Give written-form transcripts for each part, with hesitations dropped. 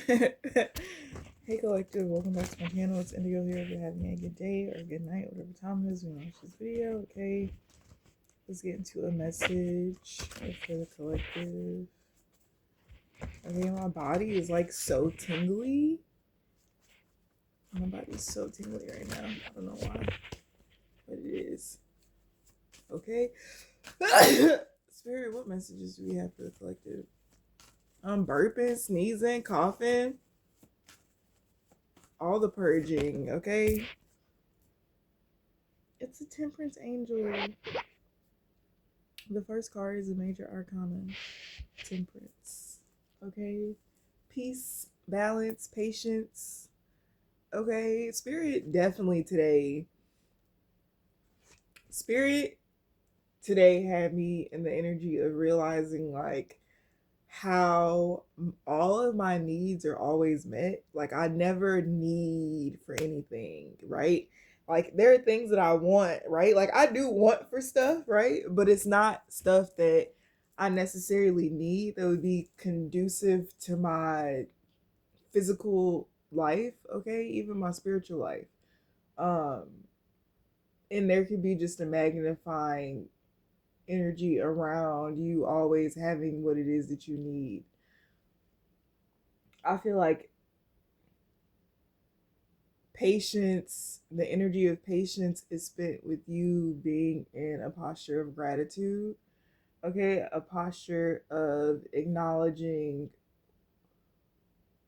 Hey collective, welcome back to my channel. It's Indigo here. If you're having a good day or a good night, whatever time it is when you watch this video, okay? Let's get into a message for the collective. Okay, my body is like so tingly. My body is so tingly right now. I don't know why, but it is. Okay. Spirit, what messages do we have for the collective? I'm burping, sneezing, coughing, all the purging, okay? It's a temperance angel. The first card is a major arcana, temperance. Okay? Peace, balance, patience. Okay? Spirit definitely today. Spirit today had me in the energy of realizing like how all of my needs are always met. Like I never need for anything, right? Like there are things that I want, right? Like I do want for stuff, right? But it's not stuff that I necessarily need that would be conducive to my physical life, okay? Even my spiritual life. Um and there could be just a magnifying energy around you always having what it is that you need. I feel like patience, the energy of patience is spent with you being in a posture of gratitude. Okay, a posture of acknowledging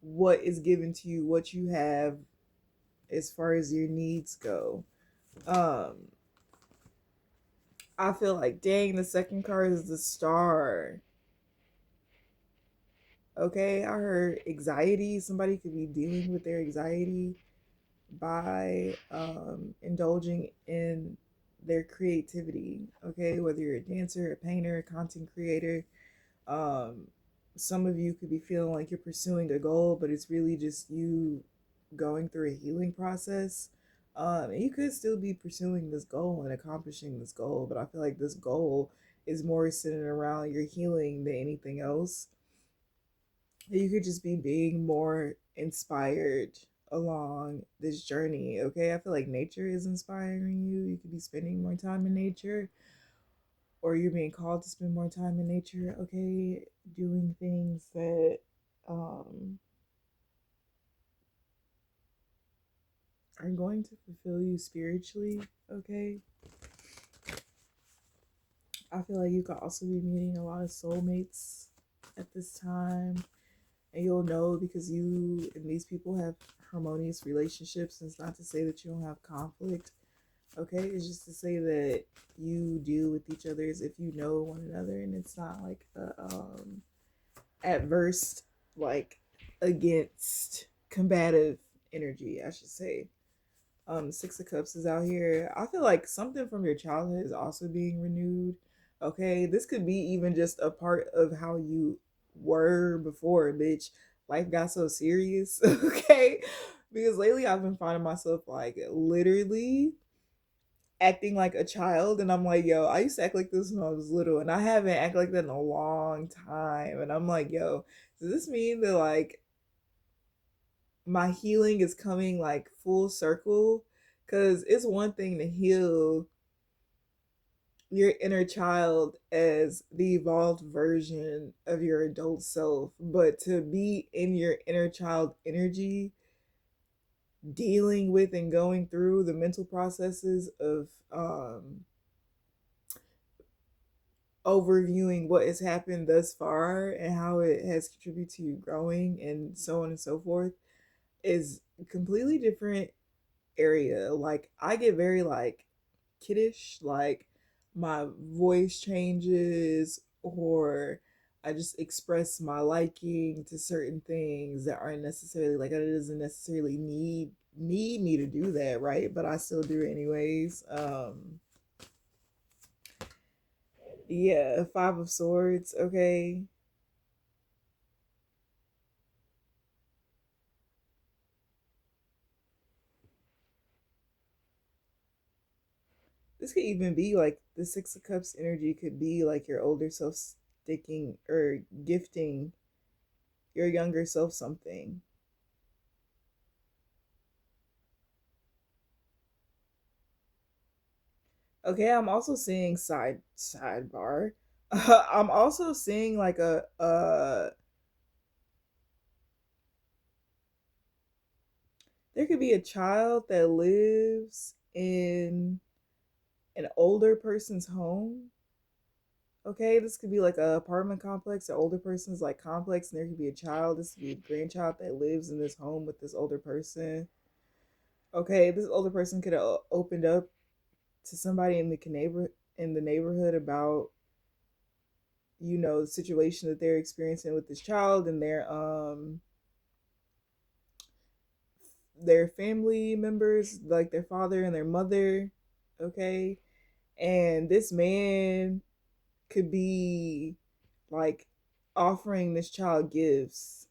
what is given to you, what you have as far as your needs go. Um, I feel like dang, the second card is the star. Okay, I heard anxiety. Somebody could be dealing with their anxiety by indulging in their creativity. Okay, whether you're a dancer, a painter, a content creator, um, some of you could be feeling like you're pursuing a goal, but it's really just you going through a healing process. And you could still be pursuing this goal and accomplishing this goal, but I feel like this goal is more centered around your healing than anything else. You could just be being more inspired along this journey. Okay, I feel like nature is inspiring you. You could be spending more time in nature, or you're being called to spend more time in nature. Okay, doing things that um are going to fulfill you spiritually. Okay, I feel like you could also be meeting a lot of soulmates at this time, and you'll know because you and these people have harmonious relationships. And it's not to say that you don't have conflict, okay? It's just to say that you deal with each other as if you know one another, and it's not like a adverse, like against combative energy, I should say. Six of Cups is out here. I feel like something from your childhood is also being renewed. Okay, this could be even just a part of how you were before, bitch. Life got so serious. Okay, because lately I've been finding myself like literally acting like a child, and I'm like, yo, I used to act like this when I was little, and I haven't acted like that in a long time. And I'm like, yo, does this mean that like my healing is coming like full circle? Because it's one thing to heal your inner child as the evolved version of your adult self, but to be in your inner child energy, dealing with and going through the mental processes of overviewing what has happened thus far and how it has contributed to you growing and so on and so forth is a completely different area. Like I get very like kiddish, like my voice changes, or I just express my liking to certain things that aren't necessarily like it doesn't necessarily need me to do that, right? But I still do it anyways. Yeah, Five of Swords, okay. This could even be like the Six of Cups energy could be like your older self sticking or gifting your younger self something. Okay, I'm also seeing sidebar. I'm also seeing like a there could be a child that lives in an older person's home. Okay, this could be like a apartment complex, an older person's like complex, and there could be a child. This could be a grandchild that lives in this home with this older person. Okay, this older person could have opened up to somebody in the neighborhood about the situation that they're experiencing with this child and their family members, like their father and their mother. Okay, and this man could be like offering this child gifts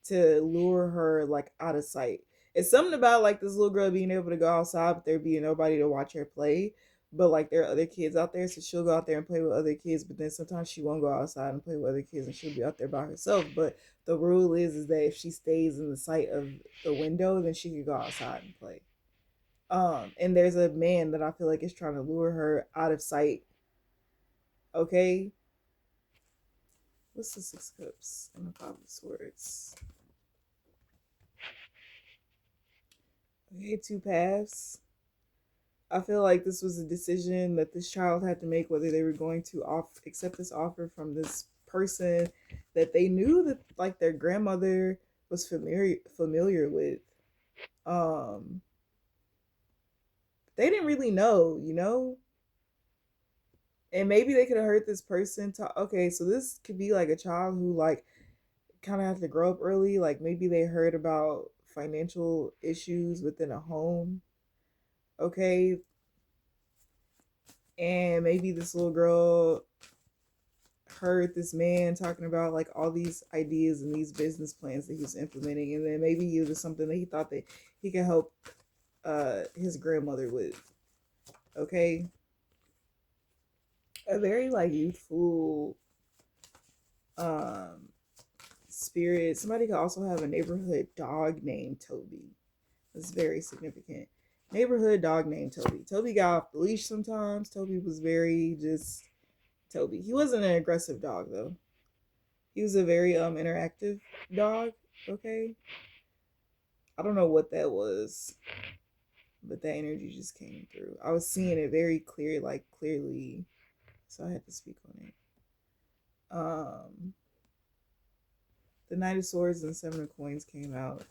to lure her like out of sight. It's something about like this little girl being able to go outside, but there being nobody to watch her play. But like there are other kids out there, so she'll go out there and play with other kids. But then sometimes she won't go outside and play with other kids, and she'll be out there by herself. But the rule is that if she stays in the sight of the window, then she can go outside and play. And there's a man that I feel like is trying to lure her out of sight. Okay, what's the Six of Cups and the Five of Swords? Okay, two paths. I feel like this was a decision that this child had to make whether they were going to accept this offer from this person that they knew that like their grandmother was familiar with. Um, they didn't really know. And maybe they could have heard this person talk. Okay, so this could be like a child who like kind of had to grow up early. Like maybe they heard about financial issues within a home. Okay, and maybe this little girl heard this man talking about like all these ideas and these business plans that he's implementing, and then maybe it was something that he thought that he could help his grandmother with. Okay, a very like youthful um spirit. Somebody could also have a neighborhood dog named Toby. That's very significant. Neighborhood dog named Toby. Toby got off the leash sometimes. Toby was very just Toby. He wasn't an aggressive dog though. He was a very interactive dog. Okay, I don't know what that was, but that energy just came through. I was seeing it very clear, like clearly, so I had to speak on it. Um, the Knight of Swords and Seven of Coins came out.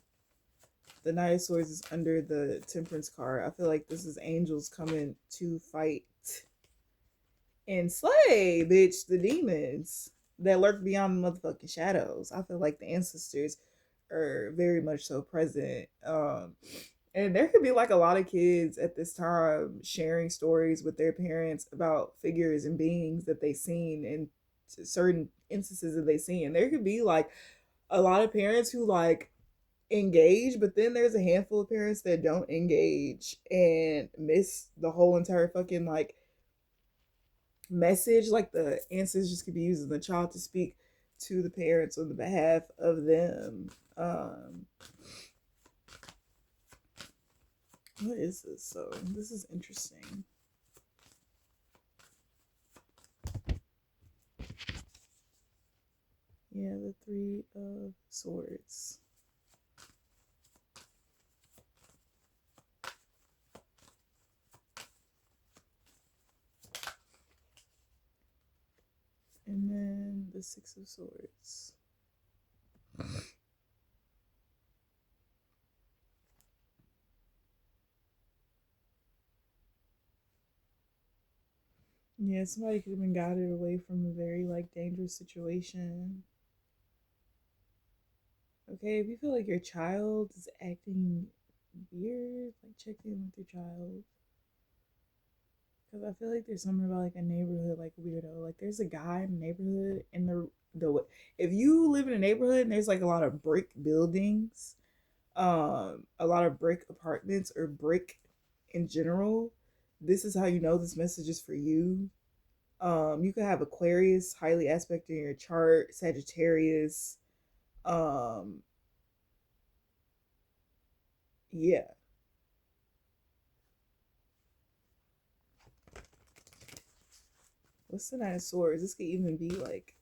The Knight of Swords is under the Temperance card. I feel like this is angels coming to fight and slay, bitch, the demons that lurk beyond the motherfucking shadows. I feel like the ancestors are very much so present. And there could be like a lot of kids at this time sharing stories with their parents about figures and beings that they seen in certain instances that they seen. And there could be like a lot of parents who like engage, but then there's a handful of parents that don't engage and miss the whole entire fucking like message. Like the ancestors could be using the child to speak to the parents on the behalf of them. What is this? So this is interesting. Yeah, the Three of Swords. And then the Six of Swords. Yeah, somebody could have been guided away from a very like dangerous situation. Okay, if you feel like your child is acting weird, like check in with your child. Because I feel like there's something about like a neighborhood like weirdo. Like there's a guy in the neighborhood and the if you live in a neighborhood and there's like a lot of brick buildings, a lot of brick apartments or brick in general, this is how you know this message is for you. You could have Aquarius highly aspect in your chart, Sagittarius. Um, yeah. What's the Nine of Swords? This could even be like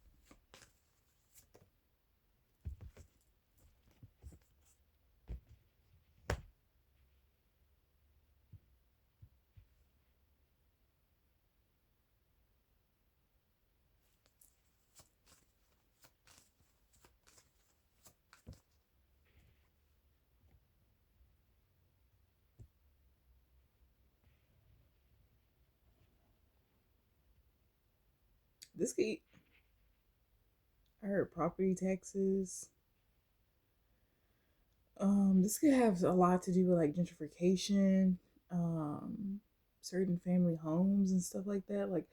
this could. I heard property taxes. This could have a lot to do with like gentrification, um, certain family homes and stuff like that. Like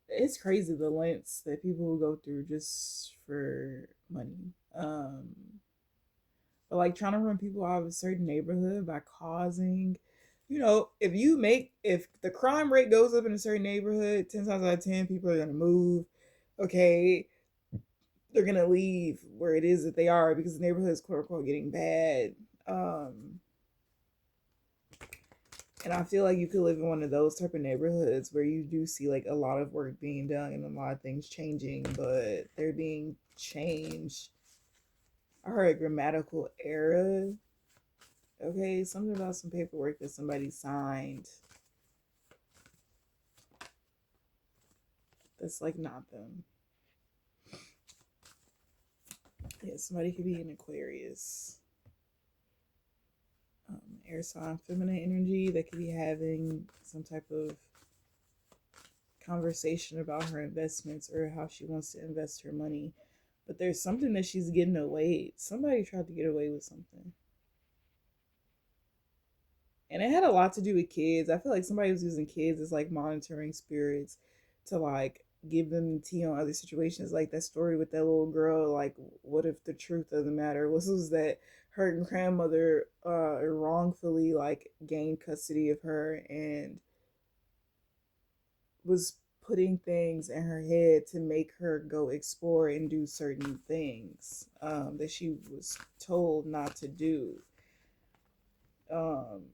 it's crazy the lengths that people will go through just for money. But like trying to run people out of a certain neighborhood by causing, if the crime rate goes up in a certain neighborhood, 10 times out of 10 people are gonna move. Okay, they're gonna leave where it is that they are because the neighborhood is quote unquote getting bad. Um, and I feel like you could live in one of those type of neighborhoods where you do see like a lot of work being done and a lot of things changing, but they're being changed. I heard a grammatical error. Okay, something about some paperwork that somebody signed. That's like not them. Yeah, somebody could be an Aquarius. Air sign, feminine energy that could be having some type of conversation about her investments or how she wants to invest her money. But there's something that she's getting away. Somebody tried to get away with something. And it had a lot to do with kids. I feel like somebody was using kids as like monitoring spirits to like give them tea on other situations. Like that story with that little girl, like what if the truth of the matter was that her grandmother wrongfully like gained custody of her and was putting things in her head to make her go explore and do certain things that she was told not to do.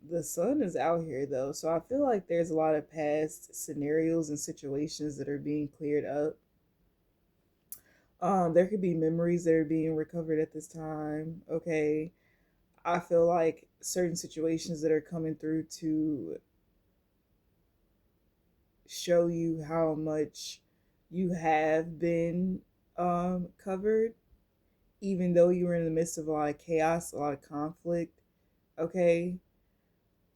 The sun is out here though, so I feel like there's a lot of past scenarios and situations that are being cleared up. There could be memories that are being recovered at this time. Okay, I feel like certain situations that are coming through to show you how much you have been covered, even though you were in the midst of a lot of chaos, a lot of conflict. Okay,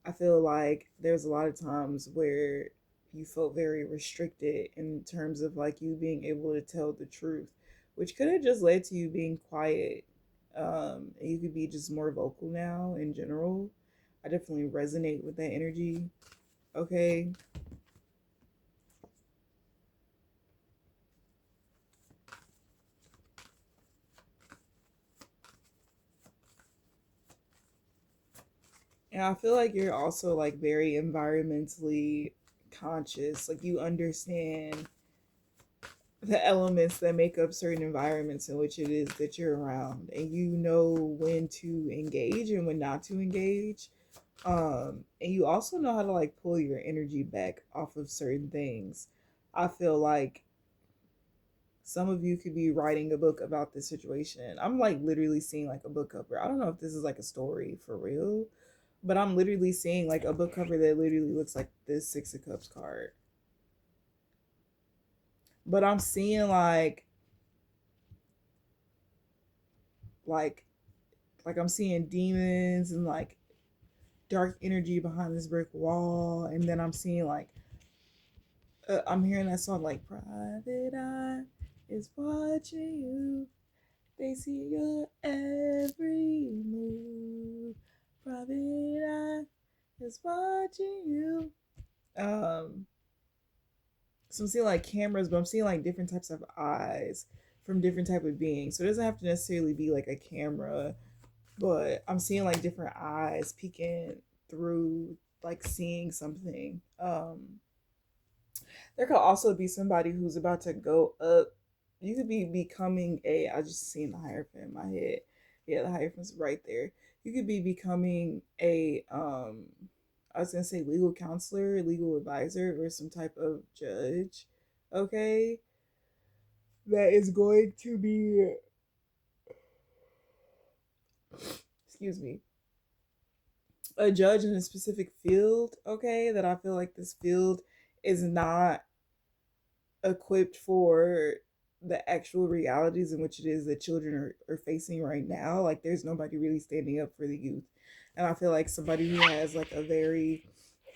I feel like there's a lot of times where you felt very restricted in terms of like you being able to tell the truth, which could have just led to you being quiet. And you could be just more vocal now in general. I definitely resonate with that energy. Okay. And I feel like you're also like very environmentally conscious. Like you understand the elements that make up certain environments in which it is that you're around, and you know when to engage and when not to engage. And you also know how to like pull your energy back off of certain things. I feel like some of you could be writing a book about this situation. I'm like literally seeing like a book cover. I don't know if this is like a story for real, but I'm literally seeing like a book cover that literally looks like this Six of Cups card. But I'm seeing like I'm seeing demons and like dark energy behind this brick wall, and then I'm seeing like I'm hearing that song like "Private Eye is watching you. They see your every move. Private Eye is watching you." Um, so I'm seeing like cameras, but I'm seeing like different types of eyes from different type of beings. So it doesn't have to necessarily be like a camera, but I'm seeing like different eyes peeking through, like seeing something. There could also be somebody who's about to go up. You could be becoming a. I just seen the Hierophant in my head. Yeah, the Hierophant's right there. You could be becoming a. I was gonna say legal counselor, legal advisor, or some type of judge. okay, that is going to be, excuse me, a judge in a specific field, okay, that I feel like this field is not equipped for the actual realities in which it is that children are facing right now. Like, there's nobody really standing up for the youth. And I feel like somebody who has like a very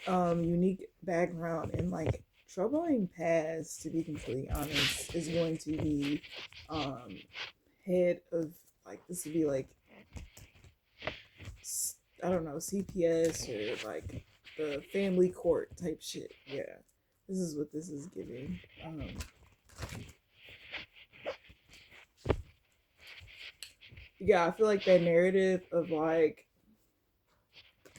unique background and like troubling past, to be completely honest, is going to be um head of, like, this would be like, I don't know, CPS or like the family court type shit. Yeah, this is what this is giving. Yeah, I feel like that narrative of like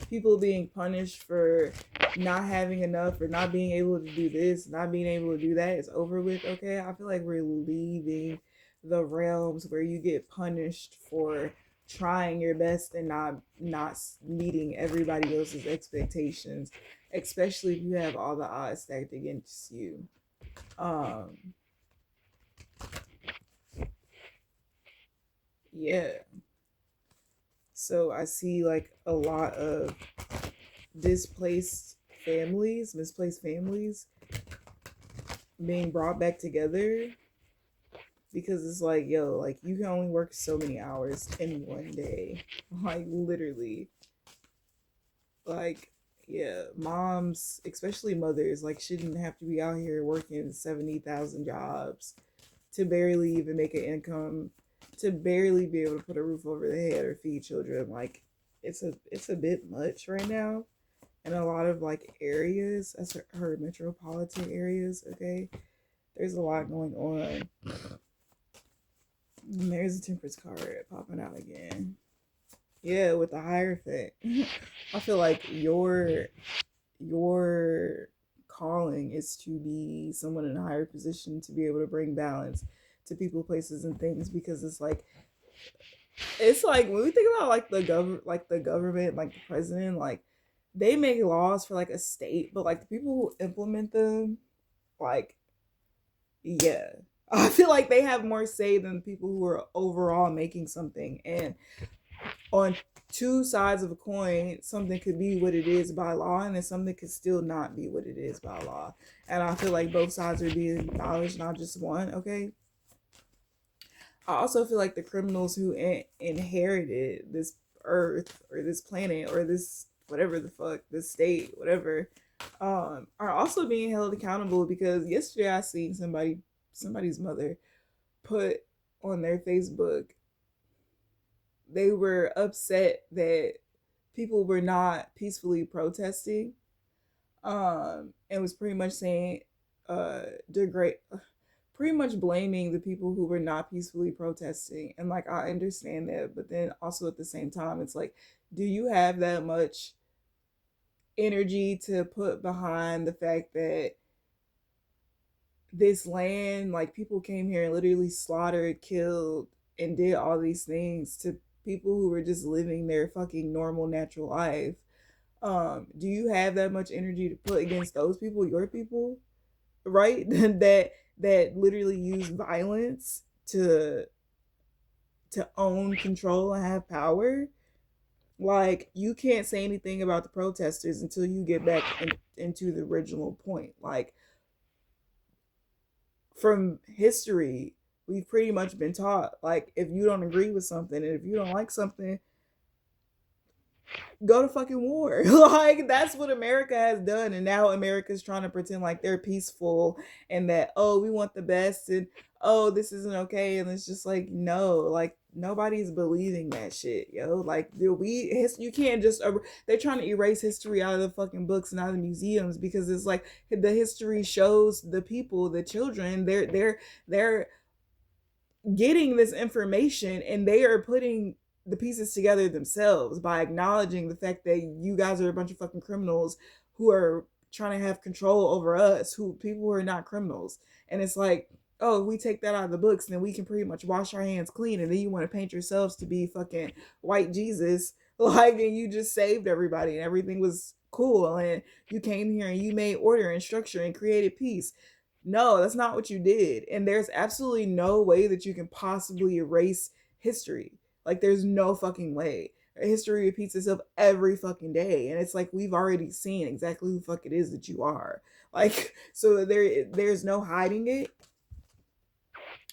people being punished for not having enough or not being able to do this, not being able to do that is over with. Okay, I feel like we're leaving the realms where you get punished for trying your best and not meeting everybody else's expectations, especially if you have all the odds stacked against you. um yeah, so I see like a lot of displaced misplaced families being brought back together, because it's like, yo, like, you can only work so many hours in one day. Like, literally. Like, yeah, moms, especially mothers, like, shouldn't have to be out here working 70,000 jobs to barely even make an income, to barely be able to put a roof over their head or feed children. Like, it's a bit much right now in a lot of like areas. That's her metropolitan areas. Okay, there's a lot going on. There's a temperance card popping out again. Yeah, with the Hierophant. I feel like your calling is to be someone in a higher position, to be able to bring balance to people, places, and things, because it's like when we think about like the government, like the president, like they make laws for like a state, but like the people who implement them, like, yeah, I feel like they have more say than people who are overall making something. And on two sides of a coin, something could be what it is by law, and then something could still not be what it is by law. And I feel like both sides are being acknowledged, not just one. Okay. I also feel like the criminals who inherited this earth or this planet or this whatever the fuck, this state, whatever, are also being held accountable, because yesterday I seen somebody's mother put on their Facebook, they were upset that people were not peacefully protesting, and was pretty much saying, degrade, pretty much blaming the people who were not peacefully protesting. And like, I understand that, but then also at the same time, it's like, do you have that much energy to put behind the fact that this land, like, people came here and literally slaughtered, killed, and did all these things to people who were just living their fucking normal natural life? Do you have that much energy to put against those people, your people, right? That literally use violence to own, control, and have power? Like, you can't say anything about the protesters until you get back into the original point. Like, from history, we've pretty much been taught, like, if you don't agree with something and if you don't like something, go to fucking war. Like, that's what America has done. And now America's trying to pretend like they're peaceful and that, oh, we want the best, and oh, this isn't okay. And it's just like, no, like, nobody's believing that shit, yo. Like, you can't just, they're trying to erase history out of the fucking books and out of the museums, because it's like the history shows the people, the children, they're getting this information and they are putting the pieces together themselves by acknowledging the fact that you guys are a bunch of fucking criminals who are trying to have control over us, who people who are not criminals. And it's like, oh, if we take that out of the books, then we can pretty much wash our hands clean, and then you want to paint yourselves to be fucking white Jesus, like, and you just saved everybody and everything was cool, and you came here and you made order and structure and created peace. No, that's not what you did. And there's absolutely no way that you can possibly erase history. Like, there's no fucking way. History repeats itself every fucking day. And it's like we've already seen exactly who the fuck it is that you are. Like, so there's no hiding it.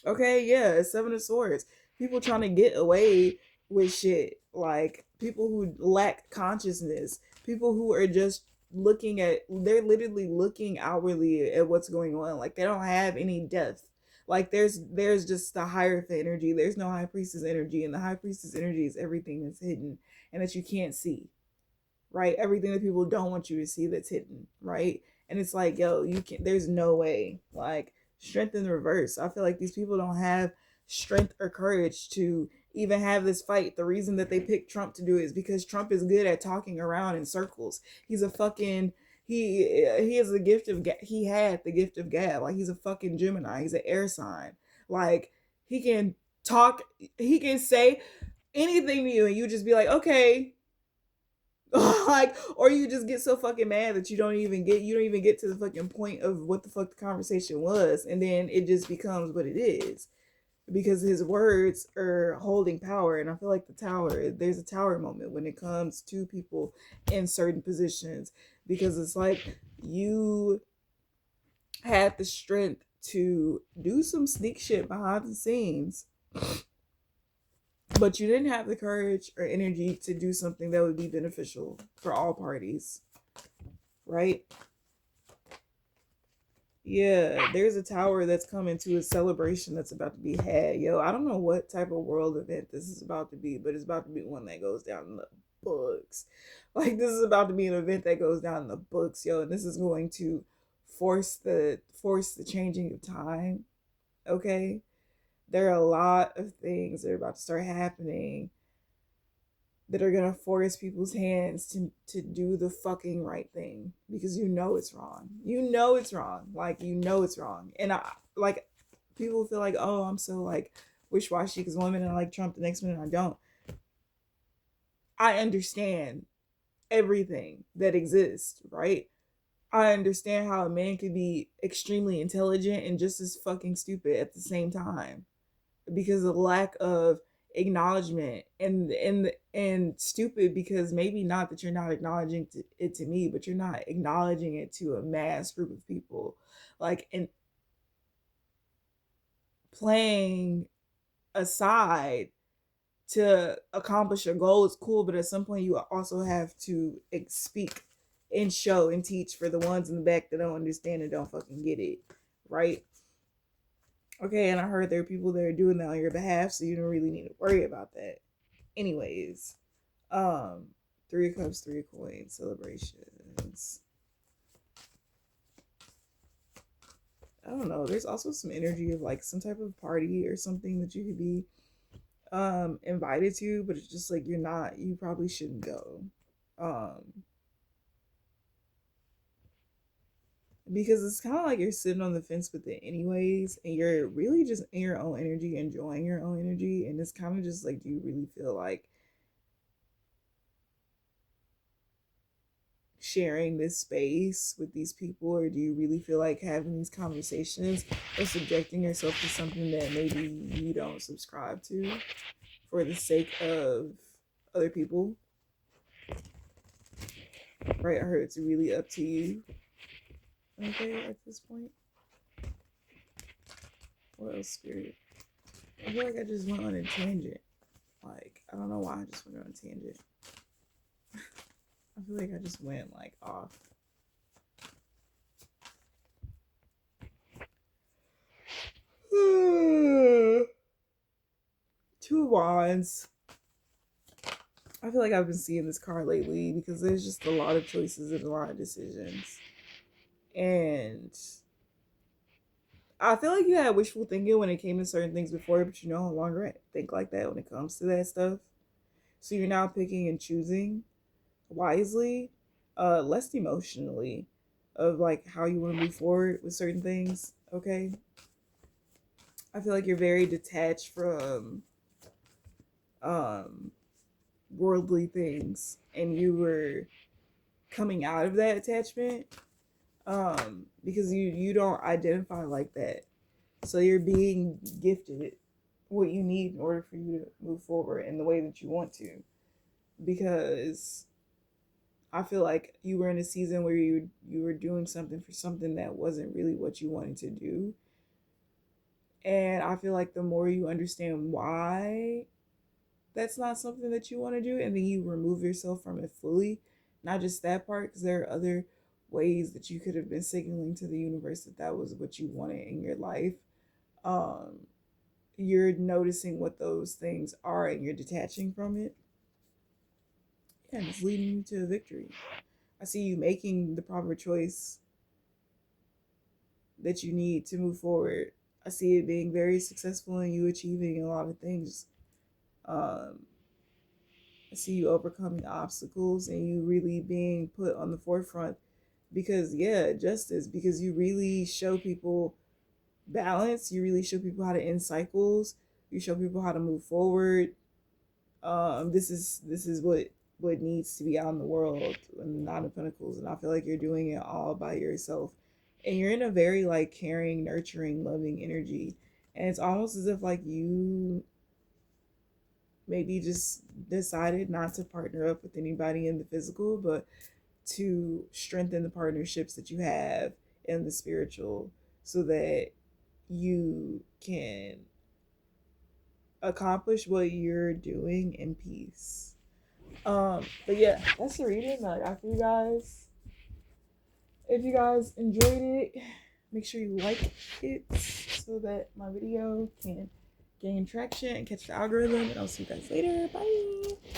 Okay, yeah, it's Seven of Swords. People trying to get away with shit. Like, people who lack consciousness. People who are just they're literally looking outwardly at what's going on. Like, they don't have any depth. Like, there's just the Hierophant energy. There's no High Priestess energy. And the High Priestess energy is everything that's hidden and that you can't see. Right? Everything that people don't want you to see that's hidden. Right? And it's like, yo, you can there's no way. Like, strength in the reverse. I feel like these people don't have strength or courage to even have this fight. The reason that they picked Trump to do it is because Trump is good at talking around in circles. He's a fucking he has the gift of he had the gift of gab. Like, he's a fucking Gemini. He's an air sign. Like, he can talk. He can say anything to you, and you just be like, okay. Like, or you just get so fucking mad that you don't even get to the fucking point of what the fuck the conversation was, and then it just becomes what it is because his words are holding power. And I feel like there's a tower moment when it comes to people in certain positions, because it's like you had the strength to do some sneak shit behind the scenes, but you didn't have the courage or energy to do something that would be beneficial for all parties, right? Yeah, there's a tower that's coming to a celebration that's about to be had. Yo, I don't know what type of world event this is about to be, but it's about to be one that goes down in the books. Like, this is about to be an event that goes down in the books, yo, and this is going to force the changing of time. Okay? There are a lot of things that are about to start happening that are gonna force people's hands to do the fucking right thing, because you know it's wrong. You know it's wrong. Like, you know it's wrong. And I like people feel like, oh, I'm so like wish washy because one minute I like Trump, the next minute I don't. I understand everything that exists, right? I understand how a man could be extremely intelligent and just as fucking stupid at the same time, because of lack of acknowledgement, and stupid because maybe not that you're not acknowledging it to me, but you're not acknowledging it to a mass group of people. Like, and playing aside to accomplish your goal is cool, but at some point you also have to speak and show and teach for the ones in the back that don't understand and don't fucking get it, right? Okay, and I heard there are people that are doing that on your behalf, so you don't really need to worry about that. Anyways, um, 3 of Cups, 3 of Coins, celebrations. I don't know. There's also some energy of like some type of party or something that you could be invited to, but it's just like you probably shouldn't go. Um because it's kind of like you're sitting on the fence with it anyways, and you're really just in your own energy, enjoying your own energy, and it's kind of just like, do you really feel like sharing this space with these people, or do you really feel like having these conversations or subjecting yourself to something that maybe you don't subscribe to for the sake of other people, right? Or it's really up to you, okay, at this point. What else, Spirit? I feel like I just went on a tangent. Like, I don't know why I just went on a tangent. I feel like I just went like off. Two of Wands. I feel like I've been seeing this card lately because there's just a lot of choices and a lot of decisions. And I feel like you had wishful thinking when it came to certain things before, but you no longer think like that when it comes to that stuff. So you're now picking and choosing wisely, less emotionally, of like how you want to move forward with certain things. Okay. I feel like you're very detached from um worldly things, and you were coming out of that attachment Because you don't identify like that, so you're being gifted what you need in order for you to move forward in the way that you want to. Because I feel like you were in a season where you were doing something for something that wasn't really what you wanted to do. And I feel like the more you understand why that's not something that you want to do, and then you remove yourself from it fully, not just that part, because there are other ways that you could have been signaling to the universe that that was what you wanted in your life. um you're noticing what those things are and you're detaching from it, and it's leading you to a victory. I see you making the proper choice that you need to move forward. I see it being very successful and you achieving a lot of things. um I see you overcoming obstacles and you really being put on the forefront, because yeah, justice, because you really show people balance, you really show people how to end cycles, you show people how to move forward. This is what needs to be out in the world and not in Pentacles, and I feel like you're doing it all by yourself, and you're in a very like caring, nurturing, loving energy, and it's almost as if like you maybe just decided not to partner up with anybody in the physical, but to strengthen the partnerships that you have in the spiritual, so that you can accomplish what you're doing in peace. But yeah, that's the reading that I got for you guys. If you guys enjoyed it, make sure you like it so that my video can gain traction and catch the algorithm. And I'll see you guys later. Bye.